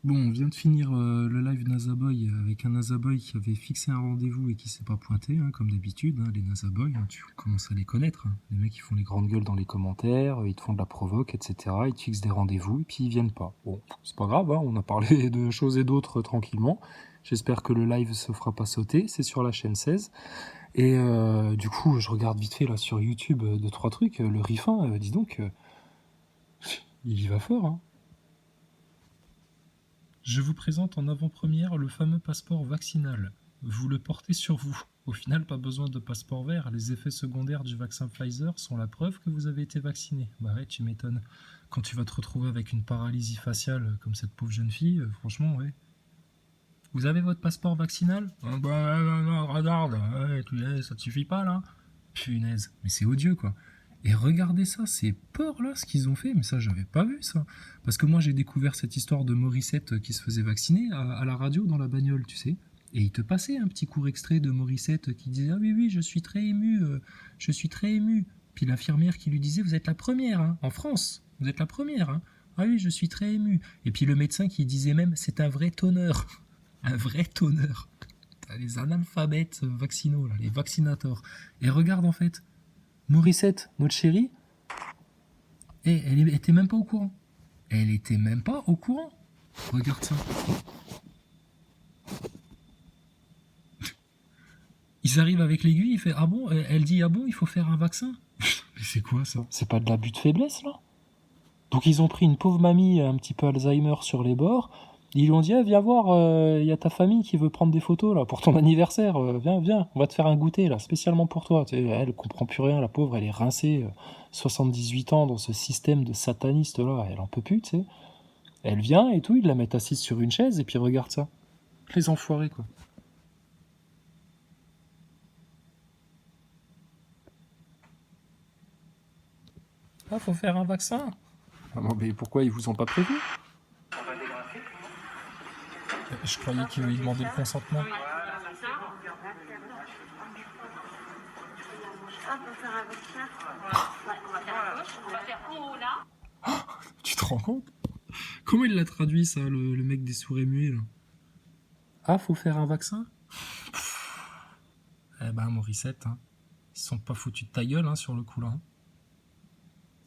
Bon, on vient de finir le live Nazaboy avec un Nazaboy qui avait fixé un rendez-vous et qui s'est pas pointé, hein, comme d'habitude. Hein, les Nazaboy, hein, tu commences à les connaître. Hein. Les mecs, ils font les grandes gueules dans les commentaires, ils te font de la provoque, etc. Ils te fixent des rendez-vous et puis ils viennent pas. Bon, c'est pas grave, hein, on a parlé de choses et d'autres tranquillement. J'espère que le live se fera pas sauter, c'est sur la chaîne 16. Et du coup, je regarde vite fait là sur YouTube deux, trois trucs. Le Rifin, dis donc, il y va fort, hein. Je vous présente en avant-première le fameux passeport vaccinal. Vous le portez sur vous. Au final, pas besoin de passeport vert. Les effets secondaires du vaccin Pfizer sont la preuve que vous avez été vacciné. Bah ouais, tu m'étonnes. Quand tu vas te retrouver avec une paralysie faciale comme cette pauvre jeune fille, franchement, ouais. Vous avez votre passeport vaccinal? Bah non, regarde, ouais, ça te suffit pas là? Punaise, mais c'est odieux quoi. Et regardez ça, ces porcs là, ce qu'ils ont fait, mais ça j'avais pas vu ça. Parce que moi j'ai découvert cette histoire de Morissette qui se faisait vacciner à la radio dans la bagnole, tu sais. Et il te passait un petit court extrait de Morissette qui disait: ah oui, oui, je suis très ému, je suis très ému. Puis l'infirmière qui lui disait: vous êtes la première, hein, en France, vous êtes la première, hein. Ah oui, je suis très ému. Et puis le médecin qui disait même: c'est un vrai tonneur. Un vrai tonneur. T'as les analphabètes vaccinaux, là, les vaccinators. Et regarde en fait, Morissette, notre chérie, et elle était même pas au courant. Elle était même pas au courant. Regarde ça. Ils arrivent avec l'aiguille, il fait ah bon, elle dit ah bon, il faut faire un vaccin. Mais c'est quoi ça? C'est pas de l'abus de faiblesse là? Donc ils ont pris une pauvre mamie un petit peu Alzheimer sur les bords. Ils lui ont dit: ah, viens voir, il y a ta famille qui veut prendre des photos là pour ton anniversaire. Viens, viens, on va te faire un goûter là, spécialement pour toi. Tu sais, elle comprend plus rien, la pauvre, elle est rincée, 78 ans dans ce système de sataniste là, elle en peut plus, tu sais. Elle vient et tout, ils la mettent assise sur une chaise et puis regarde ça. Les enfoirés quoi. Ah, faut faire un vaccin. Ah non, mais pourquoi ils vous ont pas prévu? Je croyais qu'ils demandaient le consentement. Tu te rends compte? Comment il l'a traduit ça, le mec des sourds et muets là? Ah, faut faire un vaccin? Eh ben, Morissette, hein, ils se sont pas foutus de ta gueule hein, sur le coup là. Hein.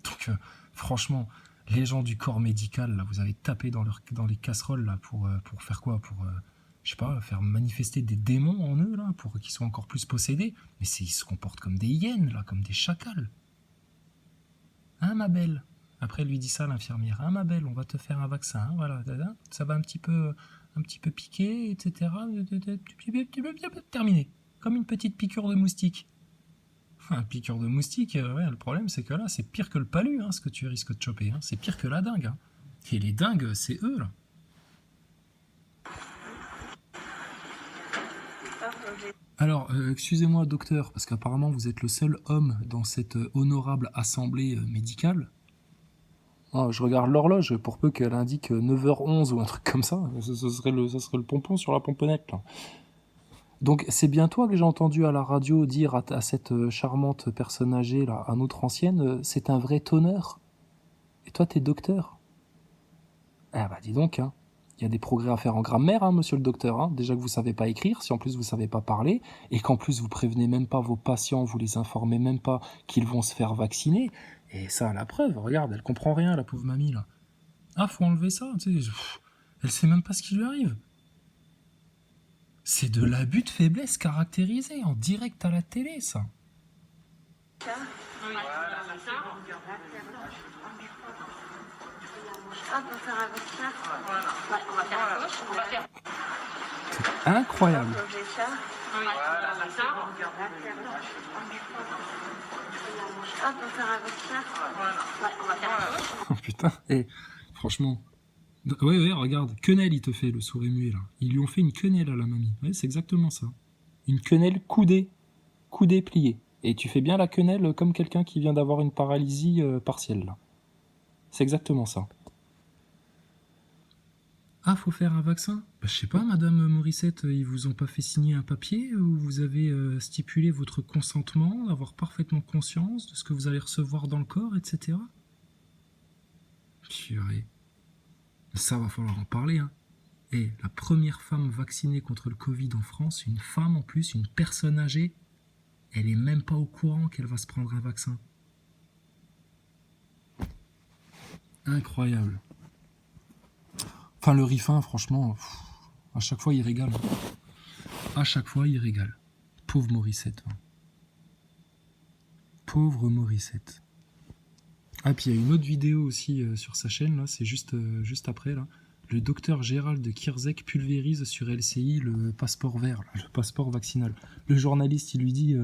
Donc, franchement, les gens du corps médical, là, vous avez tapé dans les casseroles là pour faire quoi? Pour, je sais pas, faire manifester des démons en eux là, pour qu'ils soient encore plus possédés. Mais ils se comportent comme des hyènes là, comme des chacals. Hein, ma belle? Après, elle lui dit ça, l'infirmière. Hein, ma belle, on va te faire un vaccin. Hein, voilà, ça va un petit peu piquer, etc. Terminé. Comme une petite piqûre de moustique. Enfin, piqûre de moustique, ouais, le problème c'est que là, c'est pire que le palu, hein, ce que tu risques de choper. Hein. C'est pire que la dingue. Hein. Et les dingues, c'est eux, là. Alors, excusez-moi, docteur, parce qu'apparemment vous êtes le seul homme dans cette honorable assemblée médicale. Ah, je regarde l'horloge pour peu qu'elle indique 9h11 ou un truc comme ça. Ce serait le pompon sur la pomponnette. Là. Donc c'est bien toi que j'ai entendu à la radio dire à cette charmante personne âgée, là, à notre ancienne, c'est un vrai tonneur. Et toi t'es docteur. Ah bah dis donc, hein. Il y a des progrès à faire en grammaire, hein, monsieur le docteur. Hein. Déjà que vous savez pas écrire, si en plus vous savez pas parler, et qu'en plus vous prévenez même pas vos patients, vous les informez même pas qu'ils vont se faire vacciner. Et ça, à la preuve, regarde, elle comprend rien, la pauvre mamie, là. Ah, faut enlever ça, tu sais. Elle sait même pas ce qui lui arrive. C'est de l'abus de faiblesse caractérisé en direct à la télé, ça. Incroyable. Oh putain, et franchement. Ouais, ouais, regarde, quenelle il te fait le sourd et muet là. Ils lui ont fait une quenelle à la mamie. Ouais, c'est exactement ça. Une quenelle coudée pliée. Et tu fais bien la quenelle comme quelqu'un qui vient d'avoir une paralysie partielle là. C'est exactement ça. Ah, faut faire un vaccin? Bah, je sais pas, madame Morissette, ils vous ont pas fait signer un papier où vous avez stipulé votre consentement, d'avoir parfaitement conscience de ce que vous allez recevoir dans le corps, etc. Purée. Ça va falloir en parler, hein. Et la première femme vaccinée contre le Covid en France, une femme en plus, une personne âgée, elle est même pas au courant qu'elle va se prendre un vaccin. Incroyable. Enfin, le Rifin, franchement, à chaque fois, il régale. À chaque fois, il régale. Pauvre Morissette. Pauvre Morissette. Ah, puis il y a une autre vidéo aussi sur sa chaîne, là, c'est juste après, là. Le docteur Gérald Kierzek pulvérise sur LCI le passeport vert, là, le passeport vaccinal. Le journaliste, il lui dit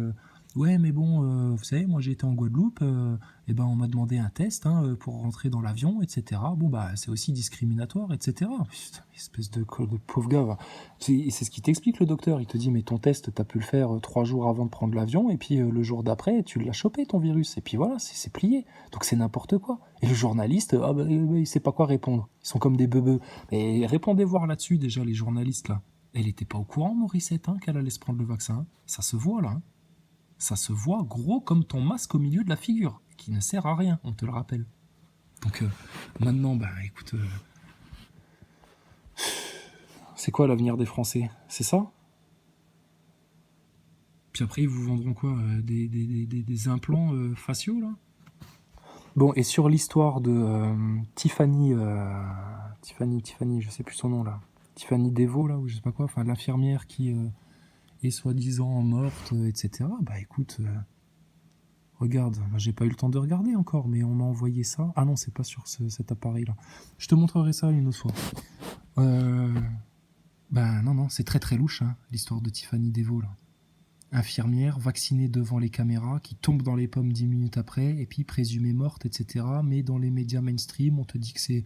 ouais, mais bon, vous savez, moi j'ai été en Guadeloupe, et ben on m'a demandé un test pour rentrer dans l'avion, etc. Bon, bah, c'est aussi discriminatoire, etc. Putain, espèce de pauvre gars. Va. C'est ce qui t'explique, le docteur. Il te dit, mais ton test, t'as pu le faire 3 jours avant de prendre l'avion, et puis le jour d'après, tu l'as chopé, ton virus. Et puis voilà, c'est plié. Donc c'est n'importe quoi. Et le journaliste, il sait pas quoi répondre. Ils sont comme des beubeux. Mais répondez voir là-dessus, déjà, les journalistes, là. Elle était pas au courant, Morissette, qu'elle allait se prendre le vaccin. Ça se voit, là. Ça se voit gros comme ton masque au milieu de la figure, qui ne sert à rien, on te le rappelle. Donc maintenant, bah écoute, c'est quoi l'avenir des Français? C'est ça? Puis après, ils vous vendront quoi? Des implants faciaux, là? Bon, et sur l'histoire de Tiffany, je sais plus son nom, là. Tiffany Devo, là, ou je sais pas quoi, enfin l'infirmière qui est soi-disant morte, etc. Bah écoute... regarde, j'ai pas eu le temps de regarder encore, mais on m'a envoyé ça. Ah non, c'est pas sur cet appareil-là. Je te montrerai ça une autre fois. Ben non, c'est très très louche, l'histoire de Tiffany Devo, là. Infirmière, vaccinée devant les caméras, qui tombe dans les pommes 10 minutes après, et puis présumée morte, etc. Mais dans les médias mainstream, on te dit que c'est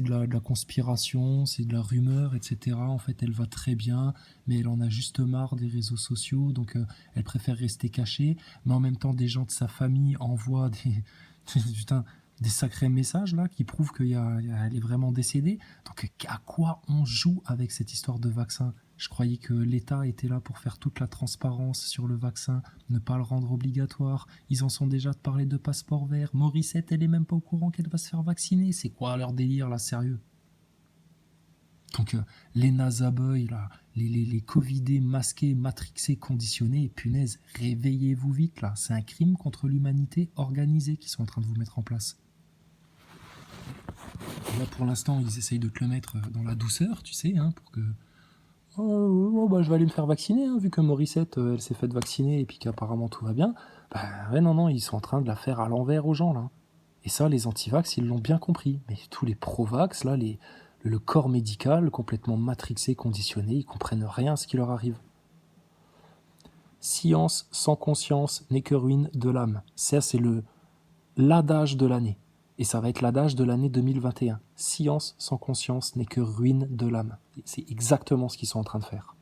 de la conspiration, c'est de la rumeur, etc. En fait, elle va très bien, mais elle en a juste marre des réseaux sociaux, donc elle préfère rester cachée. Mais en même temps, des gens de sa famille envoient des sacrés messages là qui prouvent qu'elle est vraiment décédée. Donc à quoi on joue avec cette histoire de vaccin? Je croyais que l'État était là pour faire toute la transparence sur le vaccin, ne pas le rendre obligatoire. Ils en sont déjà de parler de passeport vert. Morissette, elle est même pas au courant qu'elle va se faire vacciner. C'est quoi leur délire là, sérieux? Donc les nasaboys, là, les covidés masqués, matrixés, conditionnés, punaise, réveillez-vous vite là. C'est un crime contre l'humanité organisé qu'ils sont en train de vous mettre en place. Là pour l'instant, ils essayent de te le mettre dans la douceur, tu sais, pour que... bah, je vais aller me faire vacciner, vu que Morissette, elle s'est faite vacciner et puis qu'apparemment tout va bien. Bah ouais, non, ils sont en train de la faire à l'envers aux gens, là. Et ça, les antivax, ils l'ont bien compris. Mais tous les pro-vax, là, le corps médical, complètement matrixé, conditionné, ils comprennent rien à ce qui leur arrive. Science sans conscience n'est que ruine de l'âme. Ça, c'est l'adage de l'année. Et ça va être l'adage de l'année 2021. Science sans conscience n'est que ruine de l'âme. C'est exactement ce qu'ils sont en train de faire.